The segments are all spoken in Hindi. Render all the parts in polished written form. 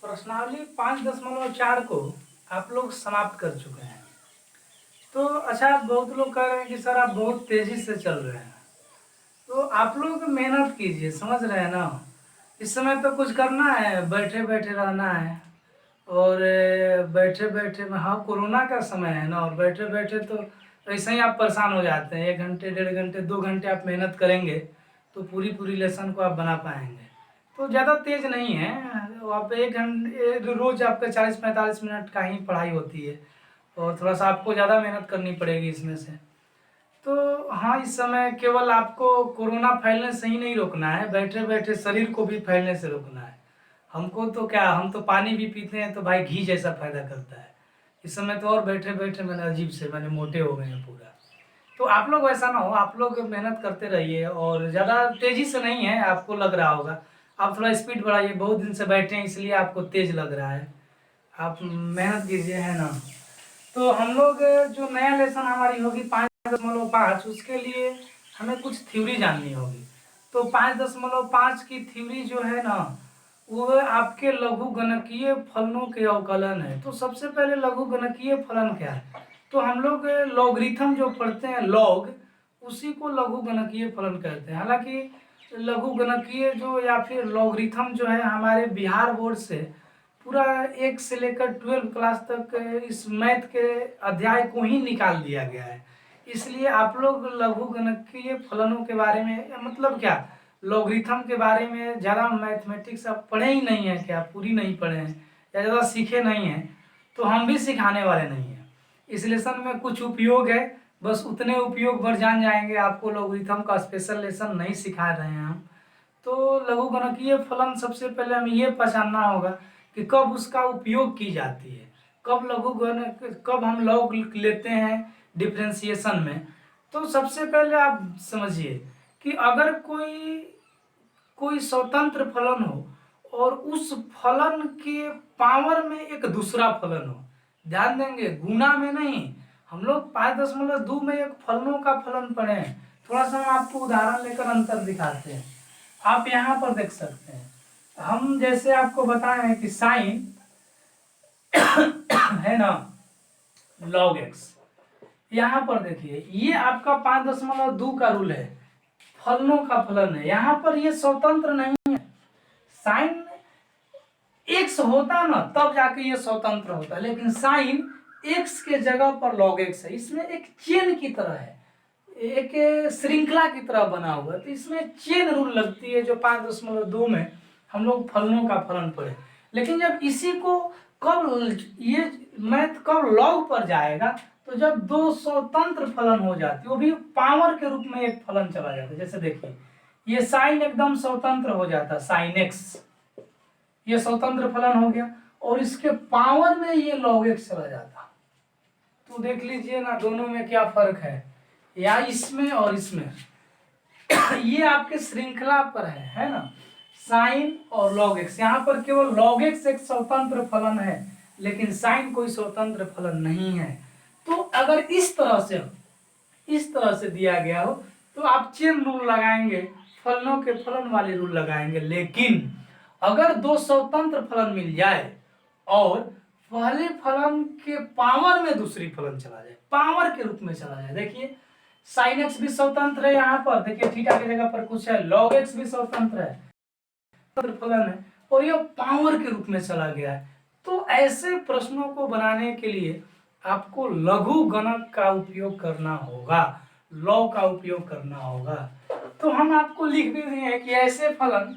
प्रश्नावली 5.4 को आप लोग समाप्त कर चुके हैं। तो अच्छा, बहुत लोग कह रहे हैं कि सर आप बहुत तेजी से चल रहे हैं। तो आप लोग मेहनत कीजिए, समझ रहे हैं ना। इस समय तो कुछ करना है, बैठे बैठे रहना है। और बैठे बैठे में, हाँ, कोरोना का समय है ना, और बैठे बैठे तो ऐसे ही आप परेशान हो जाते हैं। 1 घंटे, 1.5 घंटे, 2 घंटे आप मेहनत करेंगे तो पूरी पूरी लेसन को आप बना पाएंगे। तो ज़्यादा तेज नहीं है। आप 1 घंटे रोज आपका 40-45 मिनट का ही पढ़ाई होती है, और थोड़ा सा आपको ज़्यादा मेहनत करनी पड़ेगी इसमें से। तो हाँ, इस समय केवल आपको कोरोना फैलने से ही नहीं रोकना है, बैठे बैठे शरीर को भी फैलने से रोकना है। हमको तो क्या, हम तो पानी भी पीते हैं तो भाई घी जैसा फायदा करता है। इस समय तो और बैठे बैठे मैंने अजीब से मैंने मोटे हो गए हैं पूरा। तो आप लोग वैसा ना हो, आप लोग मेहनत करते रहिए, और ज़्यादा तेजी से नहीं है, आपको लग रहा होगा। आप थोड़ा स्पीड बढ़ाइए, बहुत दिन से बैठे हैं इसलिए आपको तेज लग रहा है। आप मेहनत कीजिए, है ना। तो हम लोग जो नया लेसन हमारी होगी 5.5, उसके लिए हमें कुछ थ्योरी जाननी होगी। तो 5.5 की थ्योरी जो है ना, वो आपके लघु गणकीय फलनों के अवकलन है। तो सबसे पहले लघु गणकीय फलन क्या है, तो हम लोग लॉगरिथम जो पढ़ते हैं, लॉग, उसी को लघु गणकीय फलन कहते हैं। हालांकि लघु गणकीय जो या फिर लॉगरिथम जो है, हमारे बिहार बोर्ड से पूरा 1 से लेकर 12 क्लास तक इस मैथ के अध्याय को ही निकाल दिया गया है। इसलिए आप लोग लघु गणकीय फलनों के बारे में, मतलब क्या, लॉगरिथम के बारे में ज़्यादा मैथमेटिक्स आप पढ़े ही नहीं है क्या, पूरी नहीं पढ़े हैं या ज़्यादा सीखे नहीं हैं। तो हम भी सिखाने वाले नहीं हैं। इस लेसन में कुछ उपयोग है, बस उतने उपयोग भर जान जाएंगे। आपको लॉगरिथम का स्पेशल लेसन नहीं सिखा रहे हैं हम। तो लघु गणकीय फलन सबसे पहले हमें ये पहचानना होगा कि कब उसका उपयोग की जाती है, कब कब हम लॉग लेते हैं डिफरेंशिएशन में। तो सबसे पहले आप समझिए कि अगर कोई कोई स्वतंत्र फलन हो और उस फलन के पावर में एक दूसरा फलन हो, ध्यान देंगे गुना में नहीं। हम लोग 5.2 में एक फलनों का फलन पढ़े हैं। थोड़ा सा हम आपको उदाहरण लेकर अंतर दिखाते हैं। आप यहाँ पर देख सकते हैं, हम जैसे आपको बताए हैं कि साइन है ना, लॉग एक्स। यहाँ पर देखिए, ये आपका 5.2 का रूल है, फलनों का फलन है। यहाँ पर ये स्वतंत्र नहीं है। साइन एक्स होता ना, तब जाके ये स्वतंत्र होता, लेकिन साइन एक्स के जगह पर लॉग एक्स है। इसमें एक चेन की तरह है, एक श्रृंखला की तरह बना हुआ है। तो इसमें चेन रूल लगती है, जो 5.2 में हम लोग फलनों का फलन पढ़े। लेकिन जब इसी को कब ये मैथ कब लॉग पर जाएगा, तो जब दो स्वतंत्र फलन हो जाती है, वो भी पावर के रूप में एक फलन चला जाता है। जैसे देखिए, ये साइन एकदम स्वतंत्र हो जाता है, साइन एक्स, ये स्वतंत्र फलन हो गया, और इसके पावर में ये लॉग एक्स चला जाता। तो देख लीजिए ना, दोनों में क्या फर्क है, या इसमें और इसमें। ये आपके श्रृंखला पर है ना, साइन और लॉग एक्स। यहाँ पर केवल लॉग एक्स एक स्वतंत्र फलन है, लेकिन साइन कोई स्वतंत्र फलन नहीं है। तो अगर इस तरह से दिया गया हो, तो आप चेन रूल लगाएंगे, फलनों के फलन वाले रूल लगाएंगे। लेकिन अगर दो स्वतंत्र फलन मिल जाए और पहले फलन के पावर में दूसरी फलन चला जाए, पावर के रूप में चला जाए, देखिए साइन एक्स भी स्वतंत्र है, यहाँ पर देखिए थीटा की जगह पर कुछ है, लॉग एक्स भी स्वतंत्र है, फलन है, और यह पावर के रूप में चला गया है। तो ऐसे प्रश्नों को बनाने के लिए आपको लघु गणक का उपयोग करना होगा, लॉ का उपयोग करना होगा। तो हम आपको लिख भी दिए हैं कि ऐसे फलन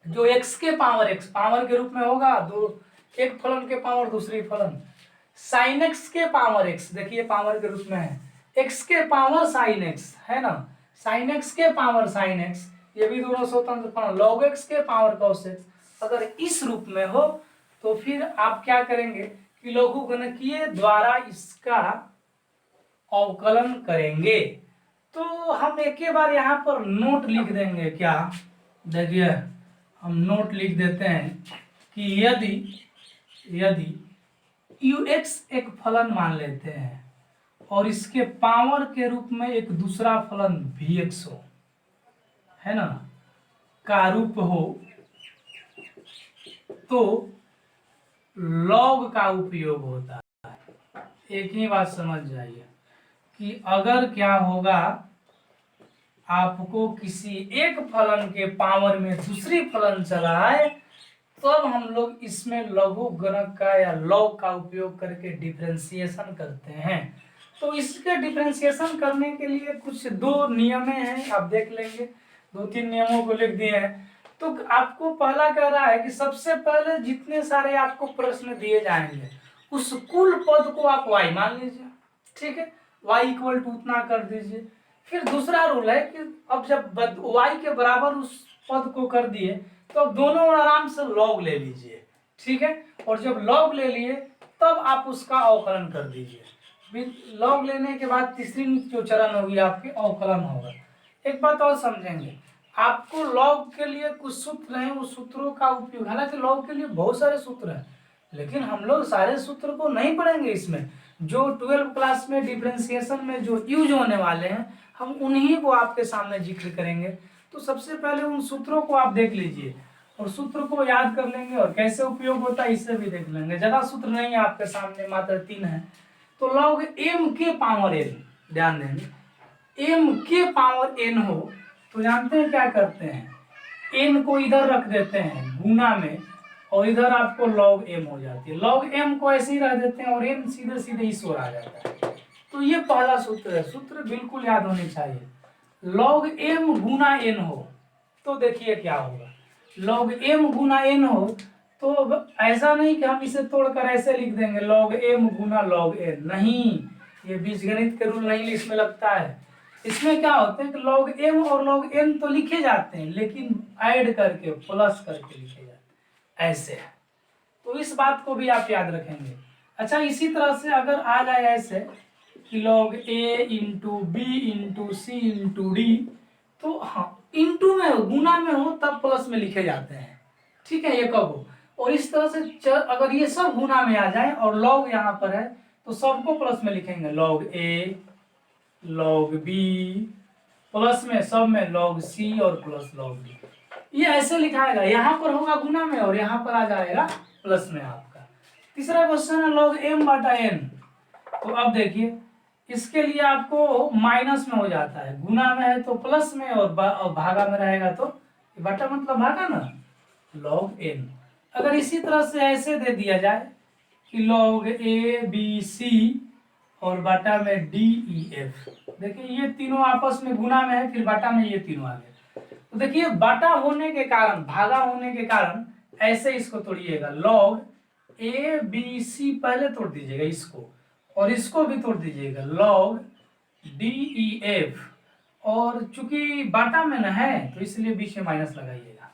जो x के पावर x पावर के रूप में होगा, दो एक फलन के पावर दूसरी फलन, साइन एक्स के पावर x, देखिए पावर के रूप में है, x के पावर साइन x, है ना, साइन एक्स के पावर साइन x, ये भी दोनों स्वतंत्र फलन, लॉग x के पावर cos x। अगर इस रूप में हो तो फिर आप क्या करेंगे कि लघु गणकीय द्वारा इसका अवकलन करेंगे। तो हम एक ही बार यहाँ पर नोट लिख देंगे, क्या, देखिए हम नोट लिख देते हैं कि यदि ux एक फलन मान लेते हैं और इसके पावर के रूप में एक दूसरा फलन vx हो, है ना, का रूप हो, तो लॉग का उपयोग होता है। एक ही बात समझ जाइए कि अगर क्या होगा, आपको किसी एक फलन के पावर में दूसरी फलन चला है, तब हम लोग इसमें लघु गुणक का या लॉग का उपयोग करके डिफरेंशिएशन करते हैं। तो इसके डिफरेंशिएशन करने के लिए कुछ दो नियम हैं, आप देख लेंगे, दो तीन नियमों को लिख दिए हैं। तो आपको पहला कह रहा है कि सबसे पहले जितने सारे आपको प्रश्न दिए जाएंगे उस कुल पद को आप y मान लीजिए, ठीक है, y इक्वल टू उतना कर दीजिए। फिर दूसरा रूल है कि अब जब y के बराबर उस पद को कर दिए तो अब दोनों आराम से लॉग ले लीजिए, ठीक है, और जब लॉग ले लिए तब आप उसका अवकलन कर दीजिए। लॉग लेने के बाद तीसरी जो चरण होगी आपकी अवकलन होगा। एक बात और समझेंगे, आपको लॉग के लिए कुछ सूत्र हैं, उस सूत्रों का उपयोग, हालांकि लॉग के लिए बहुत सारे सूत्र हैं लेकिन हम लोग सारे सूत्र को नहीं पढ़ेंगे। इसमें जो 12 क्लास में डिफरेंशिएशन में जो यूज होने वाले हैं हम उन्हीं को आपके सामने जिक्र करेंगे। तो सबसे पहले उन सूत्रों को आप देख लीजिए और सूत्र को याद कर लेंगे और कैसे उपयोग होता है इसे भी देख लेंगे। ज्यादा सूत्र नहीं है आपके सामने, मात्र 3 है। तो लॉग m के पावर n, ध्यान देंगे, m के पावर n हो तो जानते हैं क्या करते हैं, n को इधर रख देते हैं गुना में और इधर आपको log m हो जाती है। log m को ऐसे ही रख देते हैं और n सीधे सीधे इस ओर आ जाता है। तो ये पहला सूत्र है, सूत्र बिल्कुल याद होने चाहिए। log m गुना n हो तो देखिए क्या होगा, log m गुना n हो तो ऐसा नहीं कि हम इसे तोड़कर ऐसे लिख देंगे log m गुना log n, नहीं, ये बीजगणित के रूल नहीं इसमें लगता है। इसमें क्या होता है कि log m और log n तो लिखे जाते हैं लेकिन ऐड करके प्लस करके लिखे जाते हैं, ऐसे है। तो इस बात को भी आप याद रखेंगे। अच्छा, इसी तरह से अगर आ जाए ऐसे कि log a into b into c into d, तो हाँ इंटू में हो, गुना में हो तब प्लस में लिखे जाते हैं, ठीक है, ये कब हो। और इस तरह से अगर ये सब गुना में आ जाए और log यहाँ पर है तो सबको प्लस में लिखेंगे, log a log b, plus में सब में log c और प्लस log d। ये ऐसे लिखाएगा, यहाँ पर होगा गुना में और यहाँ पर आ जाएगा प्लस में आपका। तीसरा क्वेश्चन है log m बटा n। तो अब देखिए इसके लिए आपको माइनस में हो जाता है, गुना में है तो प्लस में और भागा में रहेगा तो बटा मतलब भागा ना, log n। अगर इसी तरह से ऐसे दे दिया जाए कि log a b c और बाटा में d e f, देखिए ये तीनों आपस में गुना में है, फिर बाटा में ये तीनों आ गए। तो देखिए बाटा होने के कारण, भागा होने के कारण ऐसे इसको तोड़िएगा, log a b c पहले तोड़ दीजिएगा इसको और इसको भी तोड़ दीजिएगा, log d e f, और चूंकि बाटा में ना है तो इसलिए बीच में माइनस लगाइएगा,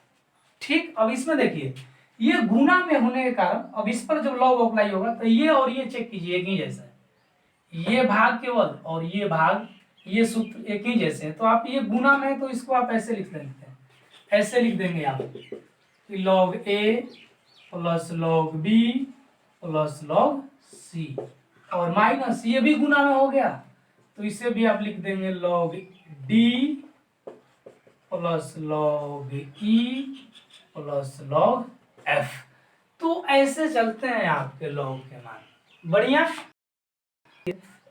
ठीक। अब इसमें देखिए ये गुना में होने के कारण अब इस पर जब लॉग अप्लाई होगा तो ये और ये चेक कीजिए एक ही जैसा है, ये भाग केवल और ये भाग, ये सूत्र एक ही जैसे हैं। तो आप ये गुना में है तो इसको आप ऐसे लिख सकते हैं, ऐसे लिख देंगे आप कि log a plus log b plus log c, और माइनस ये भी गुना में हो गया तो इसे भी आप लिख देंगे log d plus log e plus log f। तो ऐसे चलते हैं आपके log के मान, बढ़िया।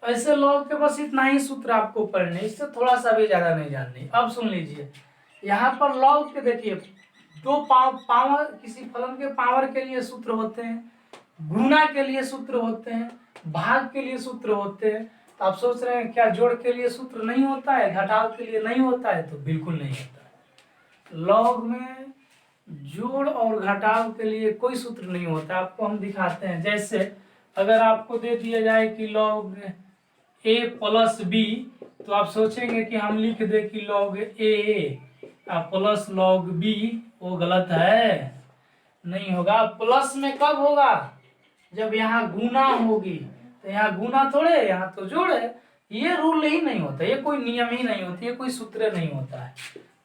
ऐसे log के बस इतना ही सूत्र आपको पढ़ने, इससे थोड़ा सा भी ज्यादा नहीं जाननी। अब सुन लीजिए, यहाँ पर log के देखिए दो पावर, किसी फलन के पावर के लिए सूत्र होते हैं, गुना के लिए सूत्र होते हैं, भाग के लिए सूत्र होते हैं। तो आप सोच रहे हैं क्या जोड़ के लिए सूत्र नहीं होता है, घटाव के लिए नहीं होता है? तो बिल्कुल नहीं होता है। लॉग में जोड़ और घटाव के लिए कोई सूत्र नहीं होता, आपको हम दिखाते हैं। जैसे अगर आपको दे दिया जाए कि log a प्लस बी, तो आप सोचेंगे कि हम लिख दे कि log a plus log b, वो गलत है, नहीं होगा। प्लस में कब होगा? जब यहाँ गुना होगी, तो यहाँ गुना थोड़े, यहाँ तो जोड़ है। ये रूल ही नहीं होता, ये कोई नियम ही नहीं होती, ये कोई सूत्र नहीं होता है।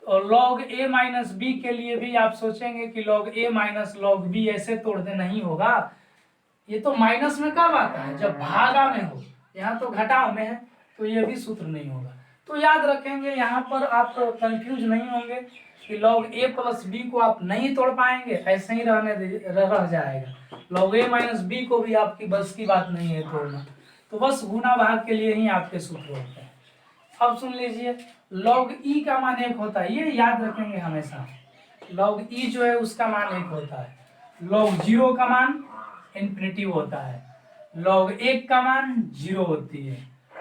और log a माइनस बी के लिए भी आप सोचेंगे कि log a minus log b, ऐसे तोड़ दे, नहीं होगा। ये तो माइनस में कब आता है? जब भागा में हो, यहाँ तो घटाव में है, तो ये भी सूत्र नहीं होगा। तो याद रखेंगे, यहाँ पर आप कंफ्यूज नहीं होंगे। कि log a प्लस बी को आप नहीं तोड़ पाएंगे, ऐसे ही रह जाएगा। log a माइनस बी को भी आपकी बस की बात नहीं है तोड़ना, तो बस गुना भाग के लिए ही आपके सूत्र होते हैं। अब सुन लीजिए, log e का मान 1 होता है, ये याद रखेंगे हमेशा। log e जो है उसका मान 1 होता है, log 0 का मान इन्फिनिटी होता है, log 1 का मान 0 होती है,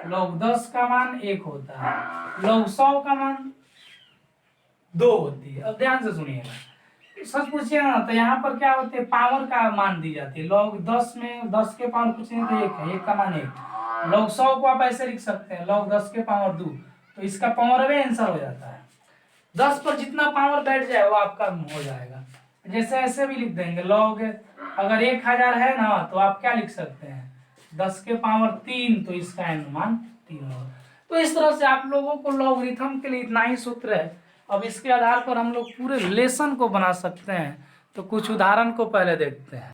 log 10 का मान 1 होता है, log 100 का मान 2 होती है। अब ध्यान से सुनिएगा, सच पूछिए ना तो यहाँ पर क्या होते हैं, पावर का मान दी जाती है। log 10 में 10 के पावर कुछ नहीं तो 1 है, 1 का मान 1। log 100 को आप ऐसे लिख सकते हैं, log 10 के पावर 2, तो इसका पावर भी आंसर हो जाता है। 10 पर जितना पावर बैठ जाए वो आपका हो जाएगा। जैसे ऐसे भी लिख देंगे, log अगर 1000 है ना तो आप क्या लिख सकते हैं, 10 के पावर 3, तो इसका मान 3 होगा। तो इस तरह से आप लोगों को लॉगरिथम के लिए इतना ही सूत्र है। अब इसके आधार पर हम लोग पूरे लेसन को बना सकते हैं। तो कुछ उदाहरण को पहले देखते हैं।